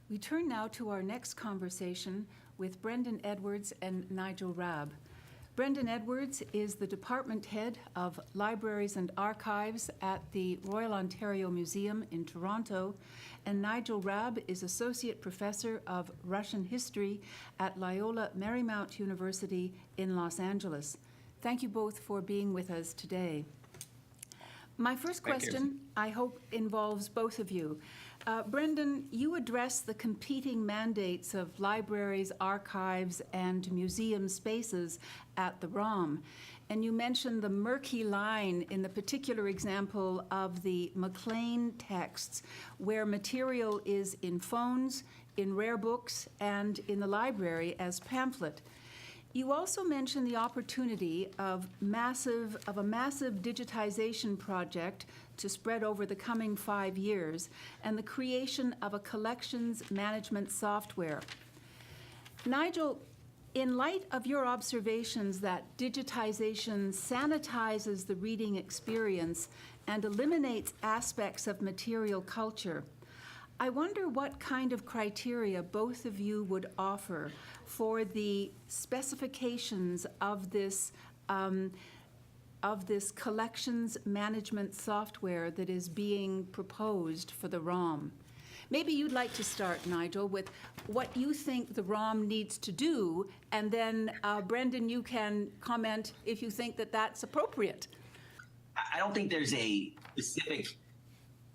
We turn now to our next conversation with Brendan Edwards and Nigel Raab. Brendan Edwards is the Department Head of Libraries and Archives at the Royal Ontario Museum in Toronto, and Nigel Raab is Associate Professor of Russian History at Loyola Marymount University in Los Angeles. Thank you both for being with us today. My first question, I hope, involves both of you. Brendan, you address the competing mandates of libraries, archives, and museum spaces at the ROM. And you mentioned the murky line in the particular example of the Maclean texts, where material is in phones, in rare books, and in the library as pamphlet. You also mentioned the opportunity of a massive digitization project to spread over the coming 5 years and the creation of a collections management software. Nigel, in light of your observations that digitization sanitizes the reading experience and eliminates aspects of material culture, I wonder what kind of criteria both of you would offer for the specifications of this collections management software that is being proposed for the ROM. Maybe you'd like to start, Nigel, with what you think the ROM needs to do, and then Brendan, you can comment if you think that that's appropriate. I don't think there's a specific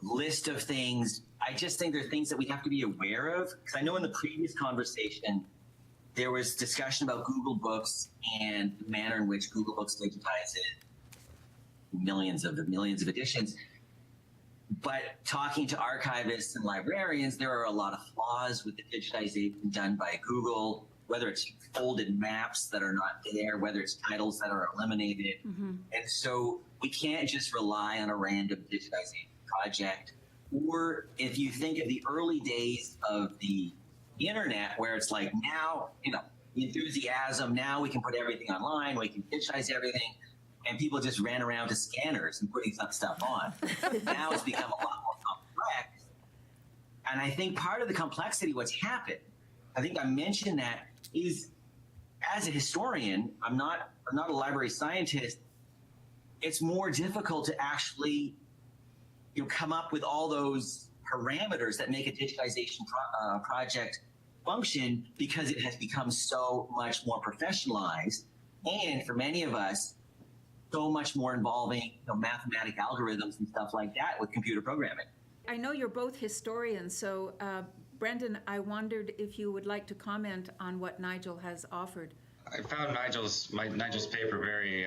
list of things. I just think there are things that we have to be aware of, because I know in the previous conversation there was discussion about Google Books and the manner in which Google Books digitizes millions of editions. But talking to archivists and librarians, there are a lot of flaws with the digitization done by Google, whether it's folded maps that are not there, whether it's titles that are eliminated. Mm-hmm. And so we can't just rely on a random digitization project. Or if you think of the early days of the internet, where it's like now, enthusiasm, now we can put everything online, we can digitize everything, and people just ran around to scanners and putting some stuff on. Now it's become a lot more complex. And I think part of the complexity, what's happened, I think I mentioned that, is as a historian, I'm not a library scientist, it's more difficult to actually come up with all those parameters that make a digitization project function, because it has become so much more professionalized, and for many of us, so much more involving mathematic algorithms and stuff like that with computer programming. I know you're both historians, so Brendan, I wondered if you would like to comment on what Nigel has offered. I found Nigel's paper very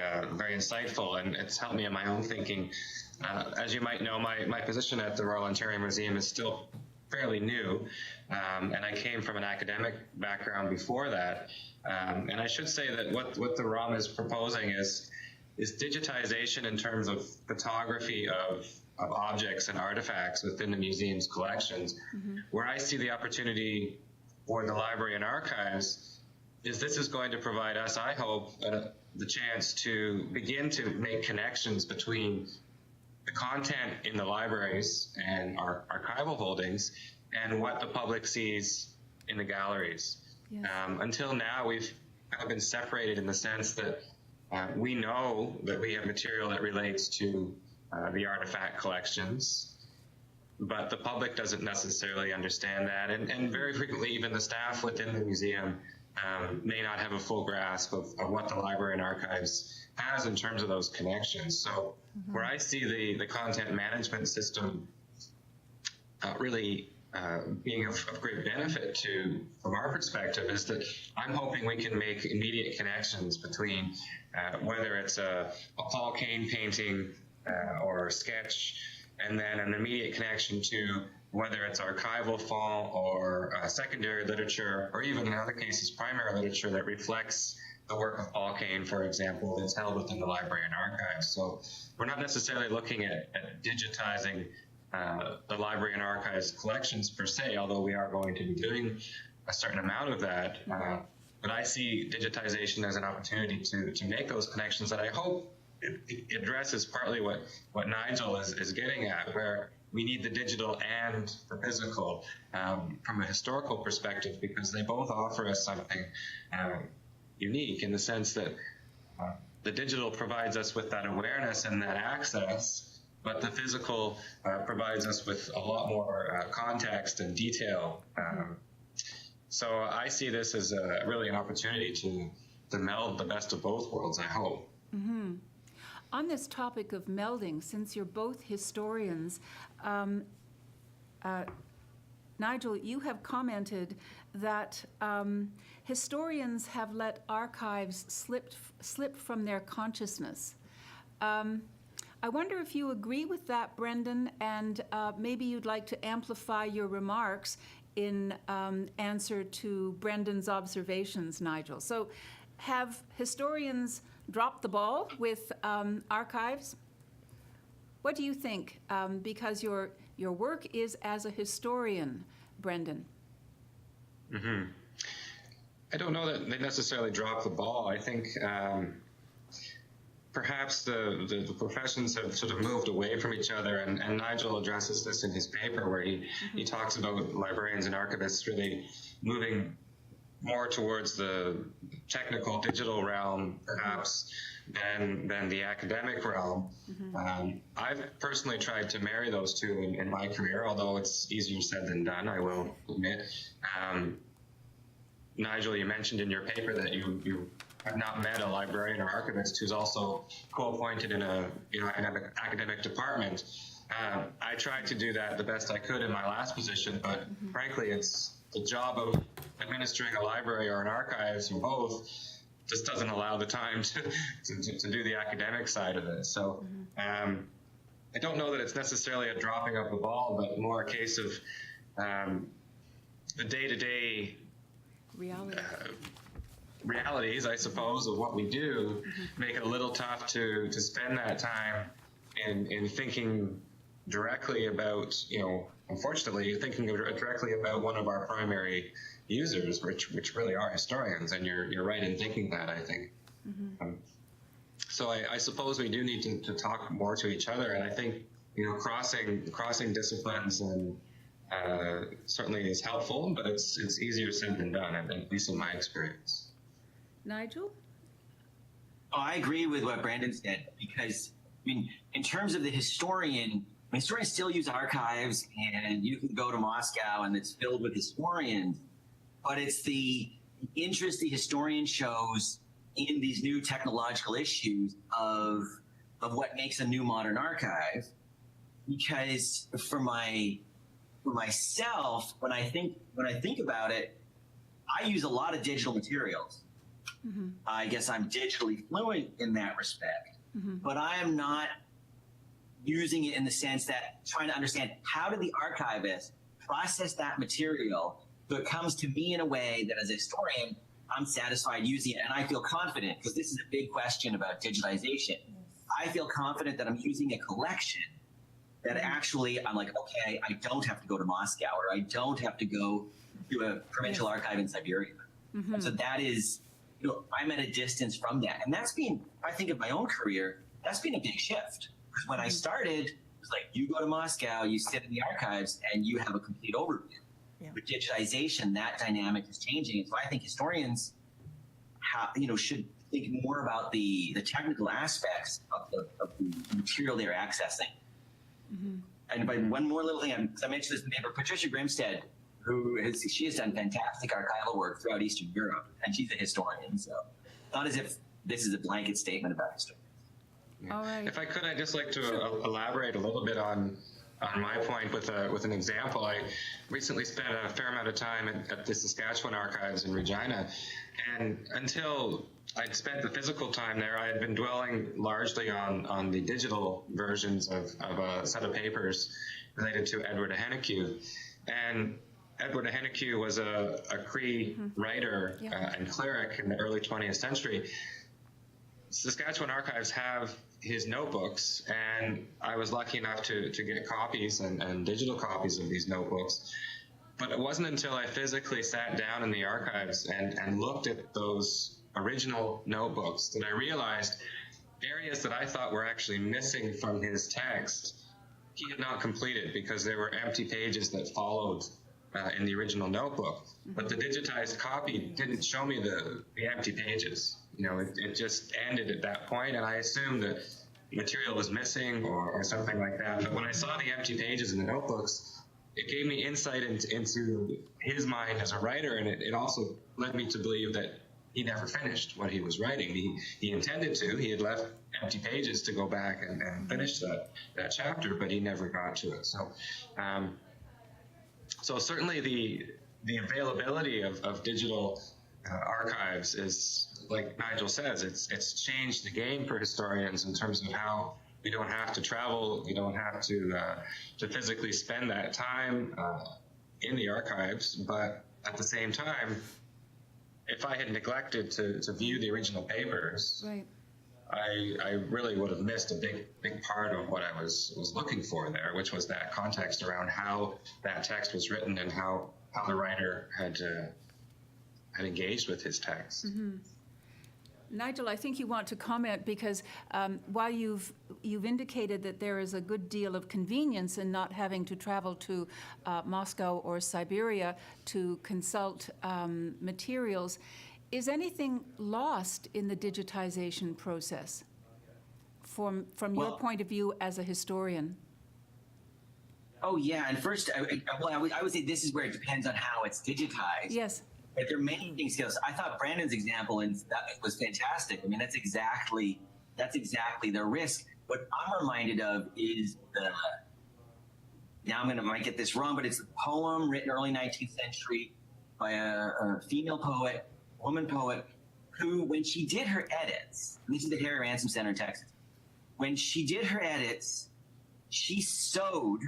insightful, and it's helped me in my own thinking. As you might know, my position at the Royal Ontario Museum is still fairly new, and I came from an academic background before that. And I should say that what the ROM is proposing is digitization in terms of photography of objects and artifacts within the museum's collections. Mm-hmm. Where I see the opportunity for the library and archives is this is going to provide us, I hope, the chance to begin to make connections between the content in the libraries and our archival holdings and what the public sees in the galleries. Yes. Until now, we've kind of been separated in the sense that we know that we have material that relates to the artifact collections, but the public doesn't necessarily understand that, and very frequently even the staff within the museum may not have a full grasp of what the library and archives has in terms of those connections. So where I see the content management system really being of great benefit from our perspective, is that I'm hoping we can make immediate connections between whether it's a Paul Kane painting or a sketch, and then an immediate connection to whether it's archival font or secondary literature, or even in other cases primary literature that reflects the work of Paul Kane, for example, that's held within the library and archives. So we're not necessarily looking at digitizing the library and archives collections per se, although we are going to be doing a certain amount of that. But I see digitization as an opportunity to make those connections that I hope it addresses partly what Nigel is getting at, where we need the digital and the physical from a historical perspective, because they both offer us something unique in the sense that the digital provides us with that awareness and that access, but the physical provides us with a lot more context and detail. So I see this as really an opportunity to meld the best of both worlds, I hope. On this topic of melding, since you're both historians, Nigel, you have commented that historians have let archives slip from their consciousness. I wonder if you agree with that, Brendan, and maybe you'd like to amplify your remarks in answer to Brendan's observations, Nigel. So have historians dropped the ball with archives? What do you think? Because your work is as a historian, Brendan. I don't know that they necessarily dropped the ball. I think perhaps the professions have sort of moved away from each other, and Nigel addresses this in his paper where he talks about librarians and archivists really moving more towards the technical digital realm, perhaps, than the academic realm. I've personally tried to marry those two in my career, although it's easier said than done, I will admit. Nigel, you mentioned in your paper that you have not met a librarian or archivist who's also co-appointed in a academic department. I tried to do that the best I could in my last position, but frankly, it's the job of administering a library or an archives or both just doesn't allow the time to do the academic side of it. So I don't know that it's necessarily a dropping of the ball, but more a case of the day-to-day realities, I suppose, of what we do make it a little tough to spend that time in thinking directly about, unfortunately, thinking directly about one of our primary users, which really are historians, and you're right in thinking that, I think. So I suppose we do need to talk more to each other, and I think crossing disciplines and certainly is helpful, but it's easier said than done, at least in my experience. Nigel? Oh, I agree with what Brandon said, because in terms of the historian, historians still use archives, and you can go to Moscow and it's filled with historians, but it's the interest the historian shows in these new technological issues of what makes a new modern archive. Because for myself, when I think about it, I use a lot of digital materials. I guess I'm digitally fluent in that respect, but I am not using it in the sense that trying to understand how did the archivist process that material so it comes to me in a way that as a historian, I'm satisfied using it and I feel confident, because this is a big question about digitization. I feel confident that I'm using a collection that actually I'm like, okay, I don't have to go to Moscow, or I don't have to go to a provincial archive in Siberia. And so that is, I'm at a distance from that. And that's been, I think of my own career, that's been a big shift. Because when I started, it was like, you go to Moscow, you sit in the archives, and you have a complete overview. With digitization, that dynamic is changing. And so I think historians should think more about the technical aspects of the material they're accessing. And by one more little thing, I mentioned this in the paper, Patricia Grimstead, she has done fantastic archival work throughout Eastern Europe, and she's a historian. So not as if this is a blanket statement about history. All right. If I could, I'd just like to elaborate a little bit on my point with an example. I recently spent a fair amount of time at the Saskatchewan Archives in Regina, and until I'd spent the physical time there, I had been dwelling largely on the digital versions of a set of papers related to Edward Ahenekue. And Edward Ahenekue was a Cree writer and cleric in the early 20th century. Saskatchewan Archives have his notebooks, and I was lucky enough to get copies and digital copies of these notebooks. But it wasn't until I physically sat down in the archives and looked at those original notebooks that I realized areas that I thought were actually missing from his text he had not completed because there were empty pages that followed in the original notebook. But the digitized copy didn't show me the empty pages. You know, it just ended at that point, and I assumed that material was missing or something like that. But when I saw the empty pages in the notebooks, it gave me insight into his mind as a writer, and it also led me to believe that he never finished what he was writing. He intended to. He had left empty pages to go back and finish that chapter, but he never got to it. So certainly the availability of digital archives is, like Nigel says, it's changed the game for historians in terms of how we don't have to travel, we don't have to physically spend that time in the archives, but at the same time, if I had neglected to view the original papers, Right. I really would have missed a big part of what I was looking for there, which was that context around how that text was written and how the writer had engaged with his text. Mm-hmm. Nigel, I think you want to comment because while you've indicated that there is a good deal of convenience in not having to travel to Moscow or Siberia to consult materials, is anything lost in the digitization process from your point of view as a historian? Oh yeah, and first, I would say this is where it depends on how it's digitized. Yes. But there are many things. I thought Brandon's example and that was fantastic. I mean, that's exactly the risk. What I'm reminded of is now might get this wrong, but it's a poem written early 19th century by a female poet, woman poet, who, when she did her edits, and this is the Harry Ransom Center in Texas, when she did her edits, she sewed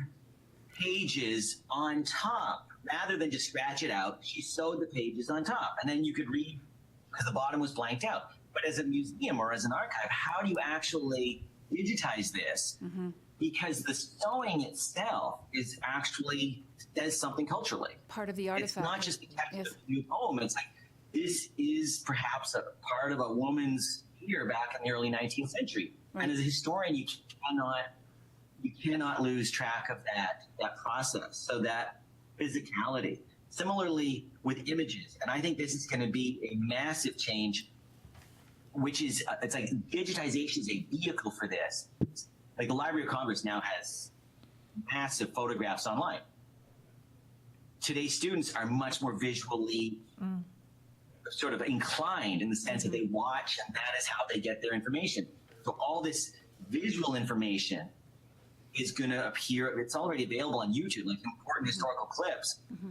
pages on top. Rather than just scratch it out, she sewed the pages on top. And then you could read, because the bottom was blanked out. But as a museum or as an archive, how do you actually digitize this? Mm-hmm. Because the sewing itself is actually says something culturally. Part of the artifact. It's not just the text of the new poem. It's like, this is perhaps a part of a woman's ear back in the early 19th century. Right. And as a historian, you cannot lose track of that process. So that physicality. Similarly with images, and I think this is going to be a massive change, which is, it's like digitization is a vehicle for this. Like the Library of Congress now has massive photographs online. Today's students are much more visually sort of inclined in the sense that they watch, and that is how they get their information. So all this visual information is going to appear, it's already available on YouTube, like important historical clips. Mm-hmm.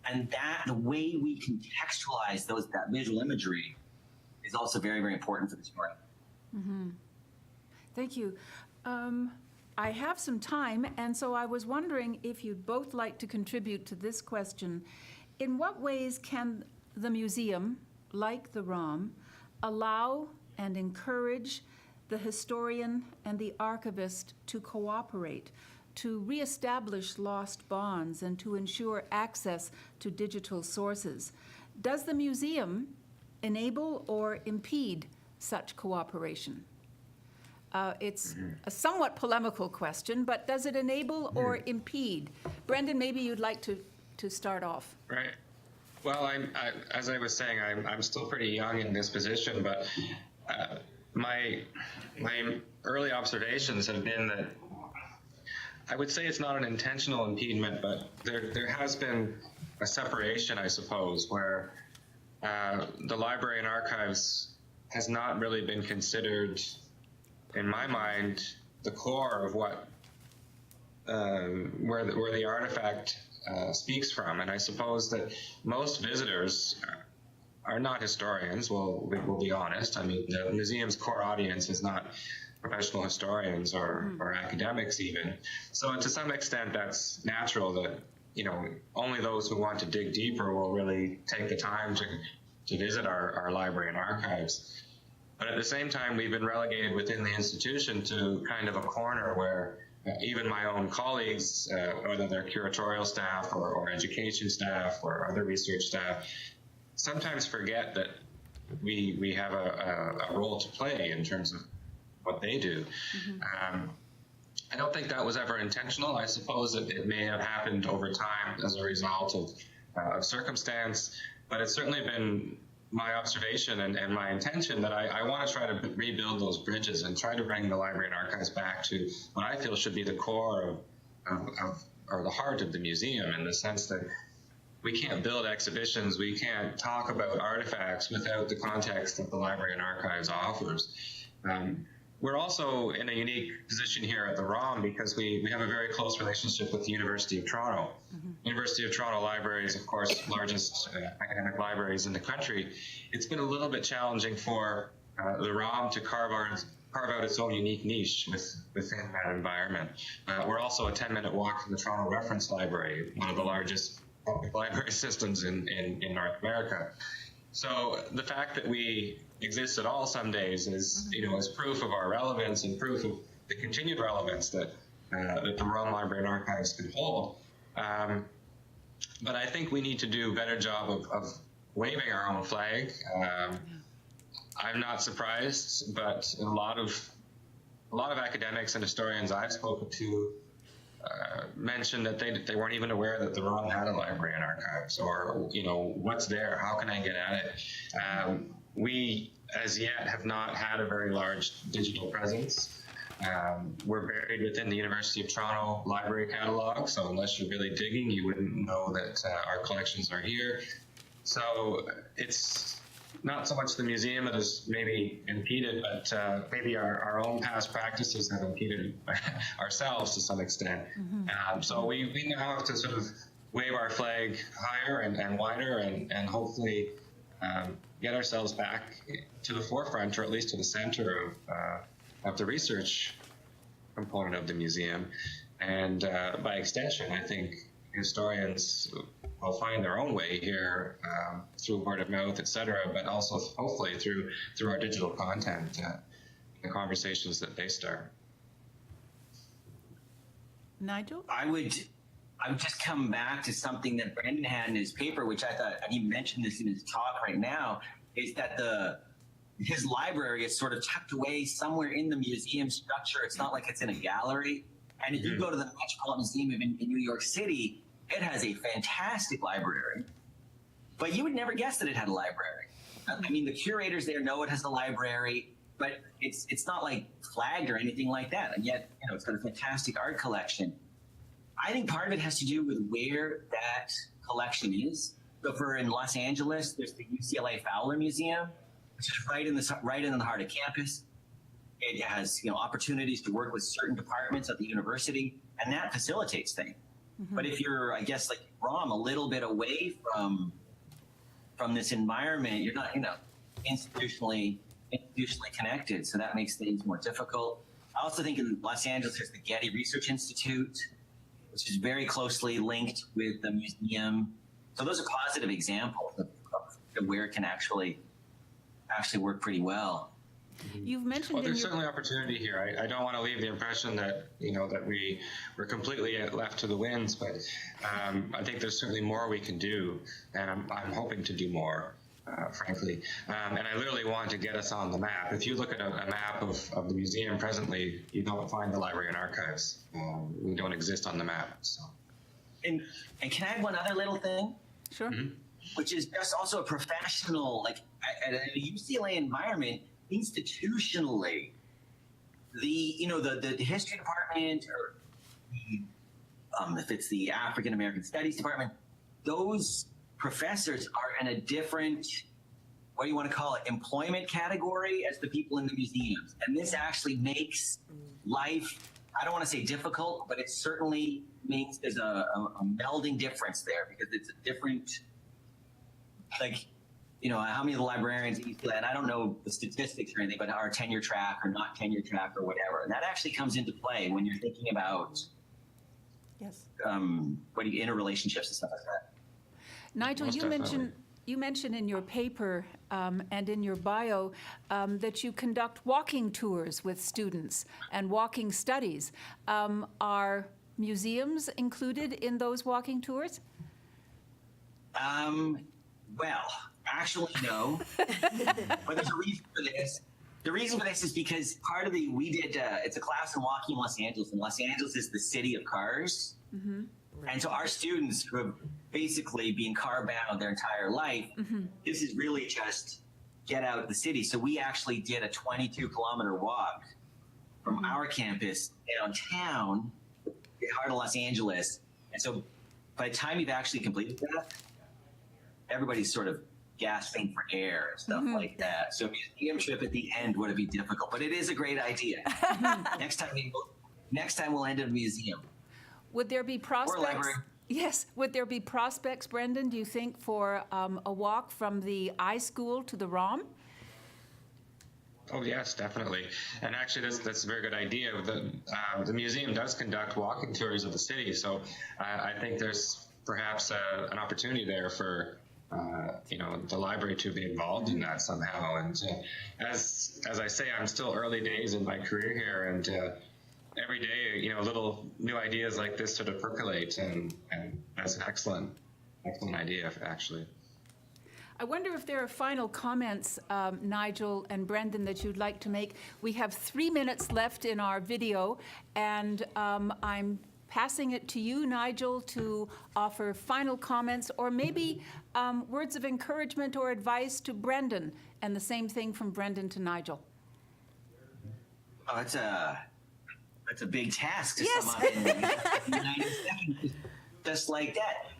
And the way we contextualize that visual imagery is also very, very important for the story. Mm-hmm. Thank you. I have some time, and so I was wondering if you'd both like to contribute to this question. In what ways can the museum, like the ROM, allow and encourage the historian and the archivist to cooperate, to reestablish lost bonds, and to ensure access to digital sources? Does the museum enable or impede such cooperation? It's a somewhat polemical question, but does it enable or impede? Brendan, maybe you'd like to start off. Right. Well, as I was saying, I'm still pretty young in this position, but my early observations have been that I would say it's not an intentional impediment, but there has been a separation, I suppose, where the library and archives has not really been considered, in my mind, the core of what where the artifact speaks from. And I suppose that most visitors are not historians. We'll be honest. I mean, the museum's core audience is not professional historians or academics even. So to some extent, that's natural that, only those who want to dig deeper will really take the time to visit our library and archives. But at the same time, we've been relegated within the institution to kind of a corner where even my own colleagues, whether they're curatorial staff or education staff or other research staff, sometimes forget that we have a role to play in terms of what they do. Mm-hmm. I don't think that was ever intentional. I suppose it may have happened over time as a result of circumstance, but it's certainly been my observation and my intention that I want to try to rebuild those bridges and try to bring the library and archives back to what I feel should be the core of or the heart of the museum, in the sense that we can't build exhibitions, we can't talk about artifacts without the context that the library and archives offers. We're also in a unique position here at the ROM because we have a very close relationship with the University of Toronto. University of Toronto Library is, of course, largest academic libraries in the country. It's been a little bit challenging for the ROM to carve out its own unique niche within that environment. We're also a 10-minute walk from the Toronto Reference Library, one of the largest public library systems in North America. So the fact that we exist at all some days is, is proof of our relevance and proof of the continued relevance that the ROM Library and Archives can hold. But I think we need to do a better job of waving our own flag. I'm not surprised, but a lot of academics and historians I've spoken to mentioned that they weren't even aware that the ROM had a library and archives, or what's there, how can I get at it. We as yet have not had a very large digital presence. We're buried within the University of Toronto library catalog, so unless you're really digging, you wouldn't know that our collections are here. So it's not so much the museum that has maybe impeded, but maybe our own past practices have impeded ourselves to some extent. So we now have to sort of wave our flag higher and wider and hopefully get ourselves back to the forefront, or at least to the center of the research component of the museum. And by extension, I think historians will find their own way here through word of mouth, et cetera, but also hopefully through our digital content, the conversations that they start. Nigel? I would just come back to something that Brendan had in his paper, which I thought, and he mentioned this in his talk right now, is that his library is sort of tucked away somewhere in the museum structure. It's not like it's in a gallery. And if you go to the Metropolitan Museum in New York City, it has a fantastic library, but you would never guess that it had a library. I mean, the curators there know it has a library, but it's not like flagged or anything like that. And yet, it's got a fantastic art collection. I think part of it has to do with where that collection is. So for in Los Angeles, there's the UCLA Fowler Museum, which is right in the heart of campus. It has opportunities to work with certain departments at the university, and that facilitates things. But if you're, I guess, like ROM, a little bit away from this environment, you're not, institutionally connected. So that makes things more difficult. I also think in Los Angeles, there's the Getty Research Institute, which is very closely linked with the museum. So those are positive examples of where it can actually work pretty well. You've mentioned well, there's certainly opportunity here. I don't want to leave the impression that that we're completely left to the winds, but I think there's certainly more we can do, and I'm hoping to do more, frankly. And I literally want to get us on the map. If you look at a map of the museum presently, you don't find the library and archives. We don't exist on the map. So. And can I add one other little thing? Sure. Which is just also a professional, like at a UCLA environment. Institutionally, the history department, or if it's the African American Studies department, those professors are in a different, what do you want to call it, employment category as the people in the museums. And this actually makes life, I don't want to say difficult, but it certainly means there's a melding difference there, because it's a different, like, how many of the librarians at UCLA, and I don't know the statistics or anything, but are tenure track or not tenure track or whatever. And that actually comes into play when you're thinking about interrelationships and stuff like that. Nigel, you mentioned in your paper and in your bio that you conduct walking tours with students and walking studies. Are museums included in those walking tours? Well, actually, no. But there's a reason for this. The reason for this is because part of we did, it's a class in walking in Los Angeles, and Los Angeles is the city of cars. Mm-hmm. And so our students who have basically been car bound their entire life, this is really just get out of the city. So we actually did a 22-kilometer walk from our campus downtown, the heart of Los Angeles. And so by the time you've actually completed that, everybody's sort of gasping for air and stuff like that. So a museum trip at the end would be difficult, but it is a great idea. Next time we'll end at a museum. Would there be prospects? Or library. Yes. Would there be prospects, Brendan, do you think, for a walk from the iSchool to the ROM? Oh yes, definitely. And actually, that's a very good idea. The museum does conduct walking tours of the city, so I think there's perhaps an opportunity there for the library to be involved in that somehow. And as I say, I'm still early days in my career here, and every day, little new ideas like this sort of percolate, and that's an excellent idea, actually. I wonder if there are final comments, Nigel and Brendan, that you'd like to make. We have 3 minutes left in our video, and I'm passing it to you, Nigel, to offer final comments or maybe words of encouragement or advice to Brendan, and the same thing from Brendan to Nigel. Oh, that's a big task to Yes. sum up in 90 seconds, just like that.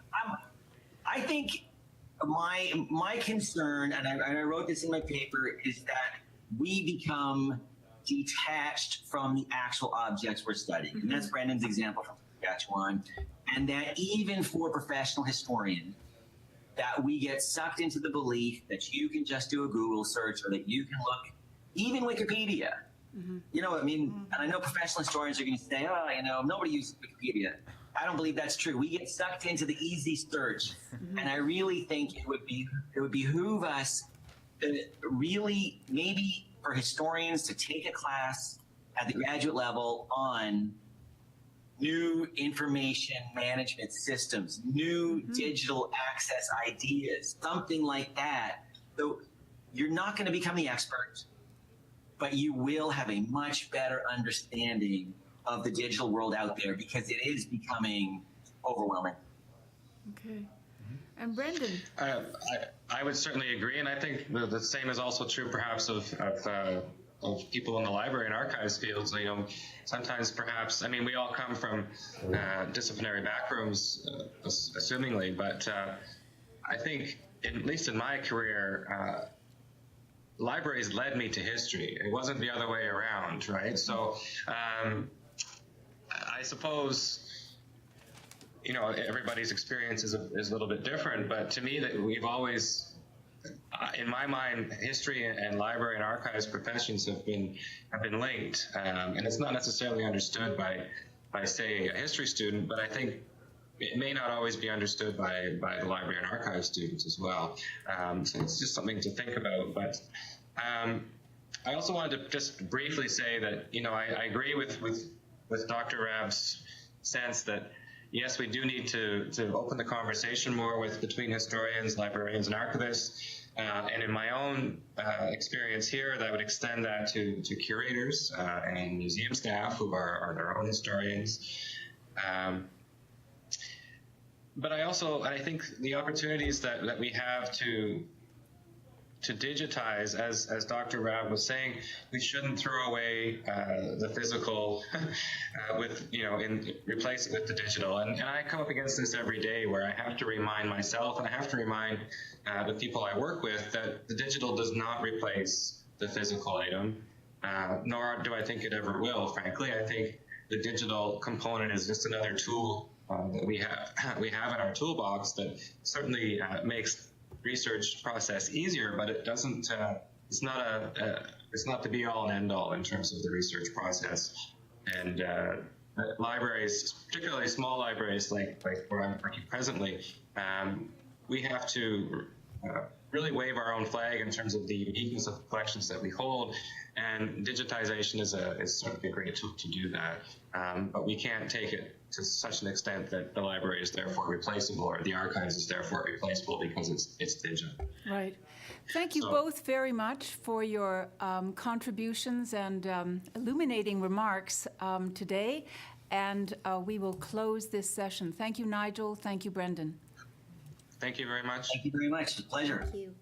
I think my concern, and I wrote this in my paper, is that we become detached from the actual objects we're studying. And that's Brendan's example from Saskatchewan. And that even for professional historians, that we get sucked into the belief that you can just do a Google search, or that you can look, even Wikipedia. And I know professional historians are going to say, nobody uses Wikipedia. I don't believe that's true. We get sucked into the easy search. And I really think it would behoove us to really, maybe for historians, to take a class at the graduate level on new information management systems, new digital access ideas, something like that. So you're not going to become the expert, but you will have a much better understanding of the digital world out there, because it is becoming overwhelming. Okay. And Brendan? I would certainly agree, and I think the same is also true perhaps of people in the library and archives fields. Sometimes perhaps, we all come from disciplinary backgrounds, assumingly, but I think, at least in my career, libraries led me to history. It wasn't the other way around, right? So I suppose, everybody's experience is a little bit different, but to me, that we've always, in my mind, history and library and archives professions have been linked, and it's not necessarily understood by say a history student, but I think it may not always be understood by the library and archives students as well. So it's just something to think about. But I also wanted to just briefly say that I agree with Dr. Raab's sense that yes, we do need to open the conversation more between historians, librarians, and archivists. And in my own experience here, that would extend that to curators and museum staff who are their own historians. But I think the opportunities that we have to digitize, as Dr. Raab was saying, we shouldn't throw away the physical replace it with the digital. And I come up against this every day, where I have to remind myself, and I have to remind the people I work with, that the digital does not replace the physical item, nor do I think it ever will, frankly. I think the digital component is just another tool that we have in our toolbox that certainly makes research process easier, but it doesn't. It's not the be all and end all in terms of the research process. And libraries, particularly small libraries like where I'm working presently, we have to really wave our own flag in terms of the uniqueness of the collections that we hold, and digitization is certainly a great tool to do that. But we can't take it to such an extent that the library is therefore replaceable or the archives is therefore replaceable because it's digital. Right. Thank you both very much for your contributions and illuminating remarks today. And we will close this session. Thank you, Nigel. Thank you, Brendan. Thank you very much. Thank you very much. It's a pleasure. Thank you.